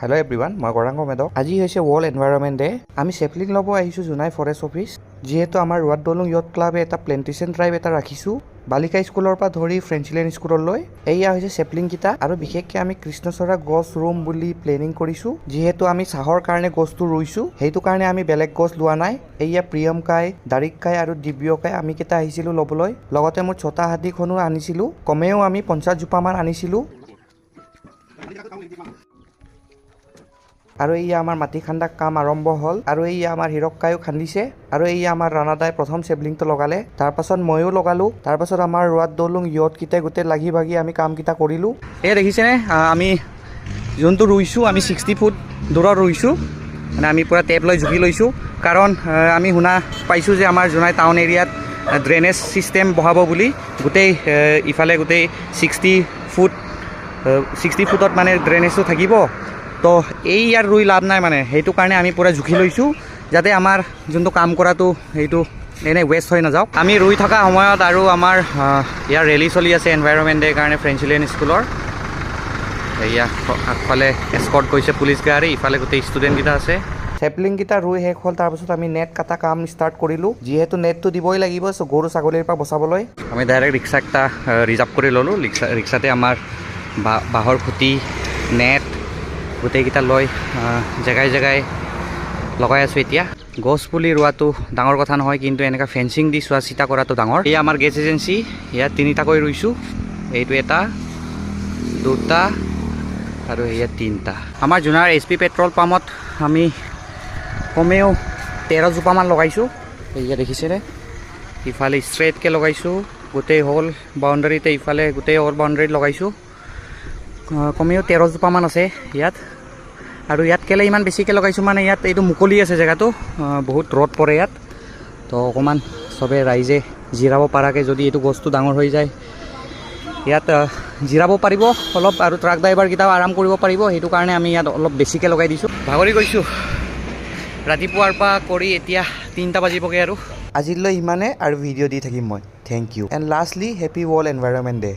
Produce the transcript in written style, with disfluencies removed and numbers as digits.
Hello' everyone, মই গৌৰাংগ মেধক। আজি হৈছে ৱৰ্ল্ড এনভাইৰনমেণ্ট ডে। আমি চেপলিং ল'ব আহিছোঁ জোনাই ফৰেষ্ট অফিচ। যিহেতু আমাৰ ৰোৱাত দলং য়থ ক্লাবে এটা প্লেণ্টেশ্যন ড্ৰাইভ এটা ৰাখিছোঁ বালিকা স্কুলৰ পৰা ধৰি ফ্ৰেঞ্চলেণ্ড স্কুললৈ। এয়া হৈছে চেপলিংকেইটা আৰু বিশেষকৈ আমি কৃষ্ণচূড়া গছ ৰুম বুলি প্লেনিং কৰিছোঁ। যিহেতু আমি চাহৰ কাৰণে গছটো ৰুইছোঁ, সেইটো কাৰণে আমি বেলেগ গছ লোৱা নাই। এয়া প্ৰিয়মকাই, দাৰিককাই আৰু দিব্যকাই আমি কেইটা আহিছিলোঁ ল'বলৈ। লগতে মোৰ ছটা হাতীখনো আনিছিলোঁ। কমেও আমি 50 জোপামান আনিছিলোঁ। আৰু এইয়া আমাৰ মাটি খান্দা কাম আৰম্ভ হ'ল আৰু এইয়া আমাৰ হীৰককায়ো খান্দিছে আৰু এইয়া আমাৰ ৰাণাদাই প্ৰথম চেপলিংটো লগালে। তাৰপাছত ময়ো লগালোঁ। তাৰপাছত আমাৰ ৰোৱাত দলং য়থকেইটাই গোটেই লাগি ভাগি আমি কামকেইটা কৰিলোঁ। এই দেখিছেনে, আমি যোনটো ৰুইছোঁ আমি 60 ফুট দূৰত ৰুইছোঁ। মানে আমি পূৰা টেপ লৈ জুখি লৈছোঁ, কাৰণ আমি শুনা পাইছোঁ যে আমাৰ জোনাই টাউন এৰিয়াত ড্ৰেইনেজ ছিষ্টেম বহাব বুলি। গোটেই ইফালে গোটেই 60 ফুটত মানে ড্ৰেইনেজটো থাকিব। তো এই ইয়াৰ ৰুই লাভ নাই, মানে সেইটো কাৰণে আমি পূৰা জুখি লৈছোঁ যাতে আমাৰ যোনটো কাম কৰাটো সেইটো এনেই ৱেষ্ট হৈ নাযাওক। আমি ৰুই থকা সময়ত আৰু আমাৰ ইয়াৰ ৰেলী চলি আছে এনভাইৰনমেণ্ট ডেৰ কাৰণে ফ্ৰেঞ্চলেণ্ড স্কুলৰ। এয়া আগফালে এস্কৰ্ট গৈছে পুলিচ গাড়ী, ইফালে গোটেই ষ্টুডেণ্টকেইটা আছে। চেপলিংকেইটা ৰুই শেষ হ'ল। তাৰপিছত আমি নেট কটা কাম ষ্টাৰ্ট কৰিলোঁ। যিহেতু নেটটো দিবই লাগিব গৰু ছাগলীৰ পৰা বচাবলৈ। আমি ডাইৰেক্ট ৰিক্সা এটা ৰিজাৰ্ভ কৰি ল'লোঁ। ৰিক্সাতে আমাৰ বাঁহৰ খুঁটি, নেট গোটেইকেইটা লৈ জেগাই জেগাই লগাই আছোঁ। এতিয়া গছ পুলি ৰোৱাটো ডাঙৰ কথা নহয়, কিন্তু এনেকুৱা ফেঞ্চিং দি চোৱা চিতা কৰাটো ডাঙৰ। এয়া আমাৰ গেছ এজেঞ্চি, ইয়াত 3টাকৈ ৰুইছোঁ। এইটো এটা, 2টা আৰু ইয়াত 3টা। আমাৰ জোনাৰ HP পেট্ৰল পাম্পত আমি কমেও 13 জোপামান লগাইছোঁ। এয়া দেখিছেনে, ইফালে ষ্ট্ৰেইটকৈ লগাইছোঁ গোটেই হ'ল বাউণ্ডাৰীতে, ইফালে গোটেই হ'ল বাউণ্ডাৰীত লগাইছোঁ। কমেও 13 জোপামান আছে ইয়াত। আৰু ইয়াত কেলে ইমান বেছিকৈ লগাইছোঁ মানে ইয়াত এইটো মুকলি আছে জেগাটো, বহুত ৰ'দ পৰে ইয়াত। তো অকণমান চবে ৰাইজে জিৰাব পৰাকৈ যদি এইটো গছটো ডাঙৰ হৈ যায়, ইয়াত জিৰাব পাৰিব অলপ, আৰু ট্ৰাক ড্ৰাইভাৰকেইটাও আৰাম কৰিব পাৰিব। সেইটো কাৰণে আমি ইয়াত অলপ বেছিকৈ লগাই দিছোঁ। ভাগৰি গৈছোঁ ৰাতিপুৱাৰ পৰা কৰি, এতিয়া 3টা বাজিবগৈ আৰু। আজিলৈ ইমানে, আৰু ভিডিঅ' দি থাকিম মই। Thank you and lastly happy world environment day.